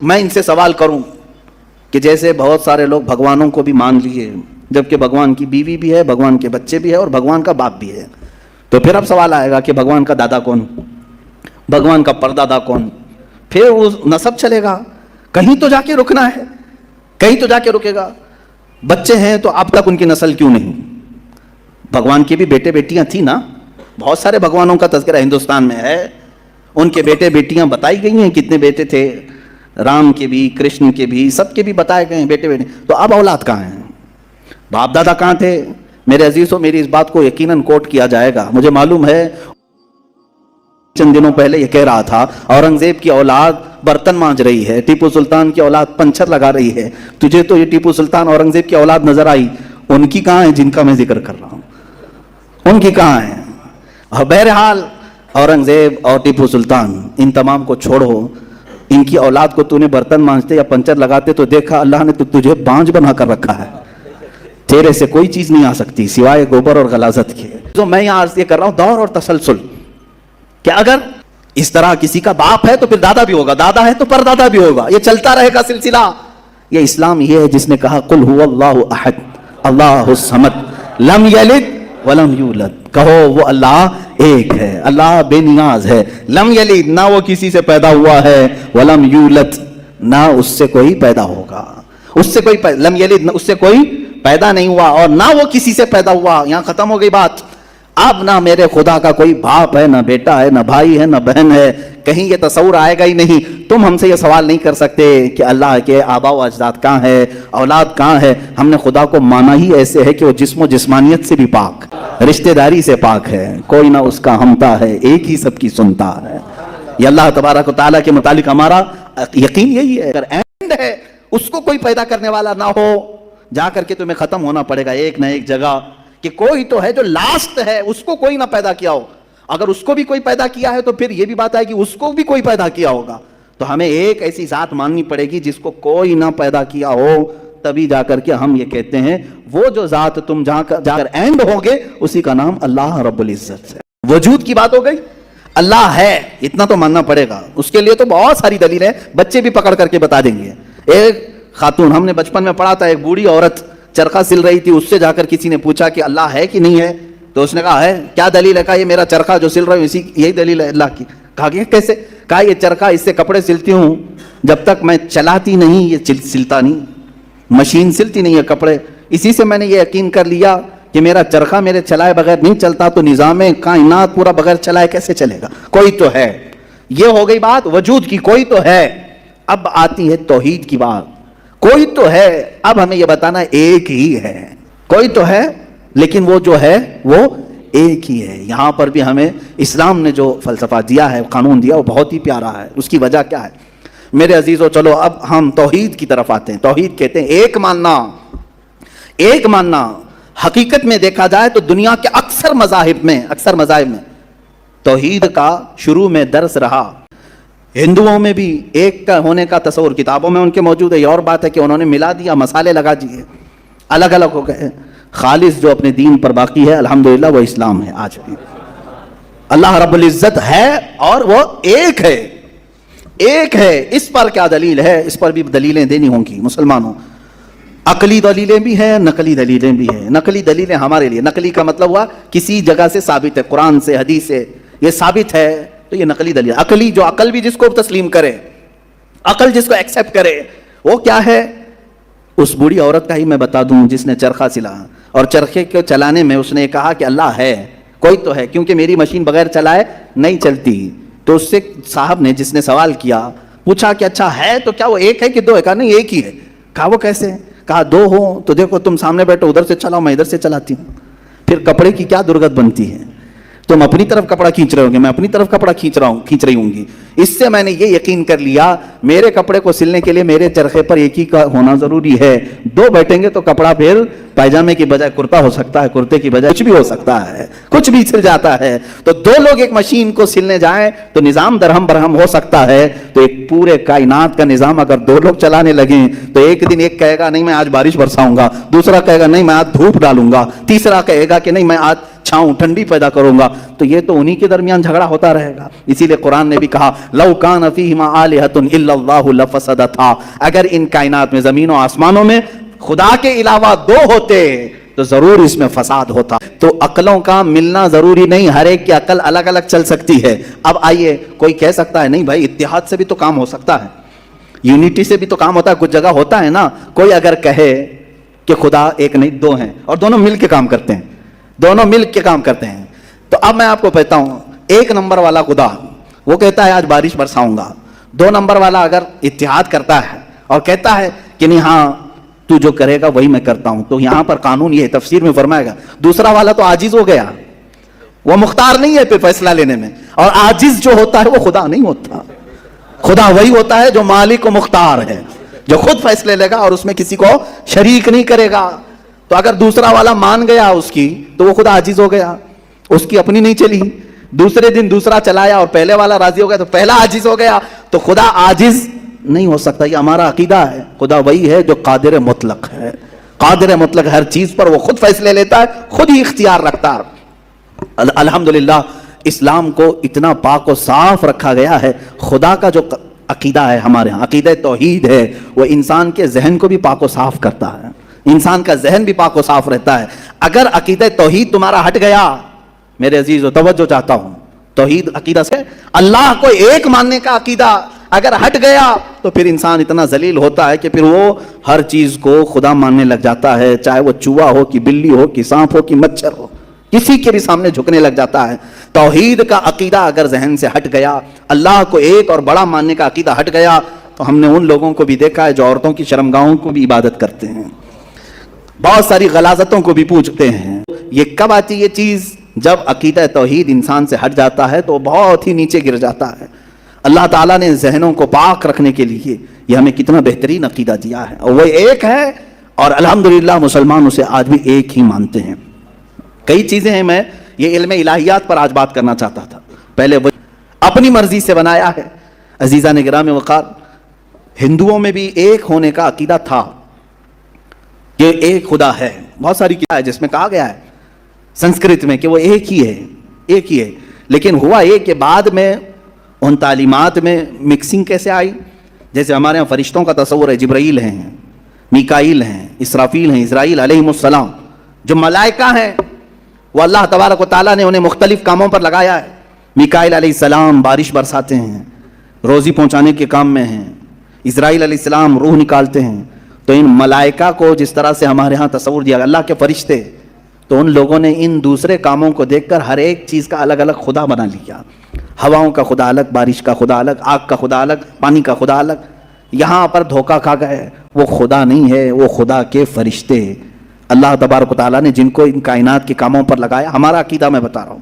میں ان سے سوال کروں کہ جیسے بہت سارے لوگ بھگوانوں کو بھی مان لیے، جبکہ بھگوان کی بیوی بھی ہے، بھگوان کے بچے بھی ہے اور بھگوان کا باپ بھی ہے، تو پھر اب سوال آئے گا کہ بھگوان کا دادا کون، بھگوان کا پردادا کون؟ پھر وہ نسب چلے گا، کہیں تو جا کے رکنا ہے، کہیں تو جا کے رکے گا۔ بچے ہیں تو اب تک ان کی نسل کیوں نہیں؟ بھگوان کے بھی بیٹے بیٹیاں تھیں نا، بہت سارے بھگوانوں کا تذکرہ ہندوستان میں ہے، ان کے بیٹے بیٹیاں بتائی گئی ہیں، کتنے بیٹے تھے، رام کے بھی، کرشن کے بھی، سب کے بھی بتائے گئے ہیں بیٹے بیٹے۔ تو اب اولاد کہاں ہیں؟ باپ دادا کہاں تھے؟ میرے عزیزوں، میری اس بات کو یقیناً کوٹ کیا جائے گا۔ مجھے معلوم ہے چند دنوں پہلے یہ کہہ رہا تھا اورنگزیب کی اولاد برتن مانج رہی ہے، ٹیپو سلطان کی اولاد پنچر لگا رہی ہے، تجھے تو یہ ٹیپو سلطان اورنگزیب کی اولاد نظر آئی، ان کی کہاں ہے جن کا میں ذکر کر رہا ہوں؟ ان کی کہاں ہے؟ اور بہرحال اورنگزیب اور ٹیپو سلطان ان تمام کو چھوڑو، ان کی اولاد کو تو نے برتن مانجتے یا پنچر لگاتے تو دیکھا اللہ نے تو تجھے بانج بنا کر رکھا ہے، تیرے سے کوئی چیز نہیں آ سکتی سوائے گوبر اور غلاظت کے۔ تو میں یہاں عرض یہ کر رہا ہوں دور اور تسلسل، کہ اگر اس طرح کسی کا باپ ہے تو پھر دادا بھی ہوگا، دادا ہے تو پردادا بھی ہوگا، یہ چلتا رہے گا سلسلہ۔ یہ اسلام یہ ہے جس نے کہا قل هو اللہ احد اللہ الصمد لم یلد ولم یولد، کہو وہ اللہ ایک ہے، اللہ بے نیاز ہے، لم یلد نہ وہ کسی سے پیدا ہوا ہے، ولم یولد نہ اس سے کوئی پیدا ہوگا، اس سے کوئی لم یلد نہ اس سے کوئی پیدا نہیں ہوا اور نہ وہ کسی سے پیدا ہوا۔ یہاں ختم ہو گئی بات۔ اب نہ میرے خدا کا کوئی باپ ہے، نہ بیٹا ہے، نہ بھائی ہے، نہ بہن ہے، کہیں یہ تصور آئے گا ہی نہیں۔ تم ہم سے یہ سوال نہیں کر سکتے کہ اللہ کے آبا و اجداد کہاں ہے، اولاد کہاں ہے۔ ہم نے خدا کو مانا ہی ایسے ہے کہ وہ جسم و جسمانیت سے بھی پاک، رشتہ داری سے پاک ہے، کوئی نہ اس کا ہمتا ہے، ایک ہی سب کی سنتا ہے۔ یہ اللہ تبارک و تعالیٰ کے متعلق ہمارا یقین یہی ہے۔ اگر اینڈ ہے، اس کو کوئی پیدا کرنے والا نہ ہو، جا کر کے تمہیں ختم ہونا پڑے گا ایک نہ ایک جگہ، کہ کوئی تو ہے جو لاسٹ ہے، اس کو کوئی نہ پیدا کیا ہو۔ اگر اس کو بھی کوئی پیدا کیا ہے تو پھر یہ بھی بات ہے کہ اس کو بھی کوئی پیدا کیا ہوگا۔ تو ہمیں ایک ایسی ذات ماننی پڑے گی جس کو کوئی نہ پیدا کیا ہو، تبھی جا کر کے ہم یہ کہتے ہیں وہ جو ذات تم جا کر اینڈ ہوگے اسی کا نام اللہ رب العزت ہے۔ وجود کی بات ہو گئی، اللہ ہے اتنا تو ماننا پڑے گا، اس کے لیے تو بہت ساری دلیلیں بچے بھی پکڑ کر کے بتا دیں گے۔ ایک خاتون، ہم نے بچپن میں پڑھا تھا، ایک بوڑھی عورت چرخہ سل رہی تھی، اس سے جا کر کسی نے پوچھا کہ اللہ ہے کہ نہیں ہے، تو اس نے کہا ہے۔ کیا دلیل ہے؟ کہا یہ میرا چرخہ جو سل رہا ہوں اسی یہی دلیل ہے اللہ کی۔ کہا کہ کیسے؟ کہا یہ چرخہ اس سے کپڑے سلتی ہوں، جب تک میں چلاتی نہیں یہ سلتا نہیں، مشین سلتی نہیں ہے کپڑے، اسی سے میں نے یہ یقین کر لیا کہ میرا چرخہ میرے چلائے بغیر نہیں چلتا، تو نظام کائنات پورا بغیر چلائے کیسے چلے گا؟ کوئی تو ہے۔ یہ ہو گئی بات وجود کی، کوئی تو ہے۔ اب آتی ہے توحید کی بات، کوئی تو ہے، اب ہمیں یہ بتانا ایک ہی ہے، کوئی تو ہے لیکن وہ جو ہے وہ ایک ہی ہے۔ یہاں پر بھی ہمیں اسلام نے جو فلسفہ دیا ہے، قانون دیا، وہ بہت ہی پیارا ہے۔ اس کی وجہ کیا ہے میرے عزیزو؟ چلو اب ہم توحید کی طرف آتے ہیں۔ توحید کہتے ہیں ایک ماننا، ایک ماننا۔ حقیقت میں دیکھا جائے تو دنیا کے اکثر مذاہب میں توحید کا شروع میں درس رہا۔ ہندوؤں میں بھی ایک کا ہونے کا تصور کتابوں میں ان کے موجود ہے، یہ اور بات ہے کہ انہوں نے ملا دیا، مسالے لگا دیے، الگ الگ ہو گئے۔ خالص جو اپنے دین پر باقی ہے الحمدللہ وہ اسلام ہے۔ آج بھی اللہ رب العزت ہے اور وہ ایک ہے، ایک ہے۔ اس پر کیا دلیل ہے؟ اس پر بھی دلیلیں دینی ہوں گی مسلمانوں۔ عقلی دلیلیں بھی ہیں، نقلی دلیلیں بھی ہیں۔ نقلی دلیلیں ہمارے لیے، نقلی کا مطلب ہوا کسی جگہ سے ثابت ہے، قرآن سے، حدیث سے یہ ثابت ہے، تو یہ نقلی دلیل۔ عقلی جو عقل بھی جس کو تسلیم کرے، عقل جس کو ایکسپٹ کرے، وہ کیا ہے؟ اس بوڑھی عورت کا ہی میں بتا دوں جس نے چرخہ سلا، اور چرخے کو چلانے میں اس نے کہا کہ اللہ ہے، کوئی تو ہے، کیونکہ میری مشین بغیر چلائے نہیں چلتی۔ تو اس سے صاحب نے، جس نے سوال کیا، پوچھا کہ اچھا ہے تو کیا وہ ایک ہے کہ دو ہے؟ کہا نہیں ایک ہی ہے۔ کہا وہ کیسے؟ کہا دو ہوں تو دیکھو تم سامنے بیٹھو، ادھر سے چلاؤ، میں ادھر سے چلاتی ہوں، پھر کپڑے کی کیا درگت بنتی ہے؟ تم اپنی طرف کپڑا کھینچ رہے ہوں گے، میں اپنی طرف کپڑا کھینچ رہی ہوں گی۔ اس سے میں نے یہ یقین کر لیا میرے کپڑے کو سلنے کے لیے میرے چرخے پر ایک ہی کا ہونا ضروری ہے۔ دو بیٹھیں گے تو کپڑا پھر پائجامے کی بجائے کرتا ہو سکتا ہے، کرتے کی بجائے کچھ بھی ہو سکتا ہے، کچھ بھی سل جاتا ہے۔ تو دو لوگ ایک مشین کو سلنے جائیں تو نظام درہم برہم ہو سکتا ہے، تو ایک پورے کائنات کا نظام اگر دو لوگ چلانے لگیں تو ایک دن ایک کہے گا نہیں میں آج بارش برساؤں گا، دوسرا کہے گا نہیں میں آج دھوپ ڈالوں گا، تیسرا کہے گا کہ نہیں میں آج چھاؤں ٹھنڈی پیدا کروں گا، تو یہ تو انہی کے درمیان جھگڑا ہوتا رہے گا۔ اسی لیے قرآن نے بھی کہا لو کان فیہما آلہۃ الا اللہ لفسدتا، اگر ان کائنات میں، زمین و آسمانوں میں خدا کے علاوہ دو ہوتے تو ضرور اس میں فساد ہوتا۔ تو عقلوں کا ملنا ضروری نہیں، ہر ایک کی عقل الگ الگ چل سکتی ہے۔ اب آئیے، کوئی کہہ سکتا ہے نہیں بھائی اتحاد سے بھی تو کام ہو سکتا ہے، یونٹی سے بھی تو کام ہوتا ہے، کچھ جگہ ہوتا ہے نا۔ کوئی اگر کہے کہ خدا ایک نہیں دو ہیں اور دونوں مل کے کام کرتے ہیں، دونوں مل کے کام کرتے ہیں، تو اب میں آپ کو کہتا ہوں ایک نمبر والا خدا وہ کہتا ہے آج بارش برساؤں گا، 2 نمبر والا اگر اتحاد کرتا ہے اور کہتا ہے کہ نہیں ہاں تو جو کرے گا وہی میں کرتا ہوں، تو یہاں پر قانون یہ تفسیر میں فرمائے گا دوسرا والا تو عاجز ہو گیا، وہ مختار نہیں ہے پھر فیصلہ لینے میں، اور عاجز جو ہوتا ہے وہ خدا نہیں ہوتا، خدا وہی ہوتا ہے جو مالک و مختار ہے، جو خود فیصلے لے گا اور اس میں کسی کو شریک نہیں کرے گا۔ تو اگر دوسرا والا مان گیا اس کی تو وہ خدا عاجز ہو گیا، اس کی اپنی نہیں چلی، دوسرے دن دوسرا چلایا اور پہلے والا راضی ہو گیا تو پہلا عاجز ہو گیا، تو خدا عاجز نہیں ہو سکتا۔ یہ ہمارا عقیدہ ہے، خدا وہی ہے جو قادر مطلق ہے، قادر مطلق، ہر چیز پر وہ خود فیصلے لیتا ہے، خود ہی اختیار رکھتا ہے۔ الحمدللہ اسلام کو اتنا پاک و صاف رکھا گیا ہے، خدا کا جو عقیدہ ہے ہمارے ہاں، عقیدہ توحید ہے، وہ انسان کے ذہن کو بھی پاک و صاف کرتا ہے، انسان کا ذہن بھی پاک و صاف رہتا ہے۔ اگر عقیدہ توحید تمہارا ہٹ گیا، میرے عزیزو توجہ چاہتا ہوں، توحید عقیدہ سے اللہ کو ایک ماننے کا عقیدہ اگر ہٹ گیا تو پھر انسان اتنا ذلیل ہوتا ہے کہ پھر وہ ہر چیز کو خدا ماننے لگ جاتا ہے، چاہے وہ چوہا ہو کہ بلی ہو کہ سانپ ہو کہ مچھر ہو، کسی کے بھی سامنے جھکنے لگ جاتا ہے۔ توحید کا عقیدہ اگر ذہن سے ہٹ گیا، اللہ کو ایک اور بڑا ماننے کا عقیدہ ہٹ گیا، تو ہم نے ان لوگوں کو بھی دیکھا ہے جو عورتوں کی شرمگاہوں کو بھی عبادت کرتے ہیں، بہت ساری غلاظتوں کو بھی پوجتے ہیں۔ یہ کب آتی یہ چیز؟ جب عقیدہ توحید انسان سے ہٹ جاتا ہے تو وہ بہت ہی نیچے گر جاتا ہے۔ اللہ تعالیٰ نے ذہنوں کو پاک رکھنے کے لیے یہ ہمیں کتنا بہترین عقیدہ دیا ہے، اور وہ ایک ہے، اور الحمدللہ مسلمان اسے آج بھی ایک ہی مانتے ہیں۔ کئی چیزیں ہیں، میں یہ علم الہیات پر آج بات کرنا چاہتا تھا۔ پہلے وہ اپنی مرضی سے بنایا ہے۔ عزیزان گرامی وقار، ہندوؤں میں بھی ایک ہونے کا عقیدہ تھا، یہ ایک خدا ہے، بہت ساری کتابیں ہے جس میں کہا گیا ہے سنسکرت میں کہ وہ ایک ہی ہے، ایک ہی ہے، لیکن ہوا یہ کہ بعد میں ان تعلیمات میں مکسنگ کیسے آئی؟ جیسے ہمارے ہاں فرشتوں کا تصور ہے، جبرائیل ہیں، میکائیل ہیں، اسرافیل ہیں، اسرائیل علیہ السلام، جو ملائکہ ہیں وہ اللہ تبارک و تعالیٰ نے انہیں مختلف کاموں پر لگایا ہے۔ میکائیل علیہ السلام بارش برساتے ہیں، روزی پہنچانے کے کام میں ہیں، اسرائیل علیہ السلام روح نکالتے ہیں۔ تو ان ملائکہ کو جس طرح سے ہمارے ہاں تصور دیا اللہ کے فرشتے، تو ان لوگوں نے ان دوسرے کاموں کو دیکھ کر ہر ایک چیز کا الگ الگ خدا بنا لیا، ہواؤں کا خدا الگ، بارش کا خدا الگ، آگ کا خدا الگ، پانی کا خدا الگ۔ یہاں پر دھوکہ کھا گئے، وہ خدا نہیں ہے، وہ خدا کے فرشتے، اللہ تبارک و تعالیٰ نے جن کو ان کائنات کے کاموں پر لگایا۔ ہمارا عقیدہ میں بتا رہا ہوں،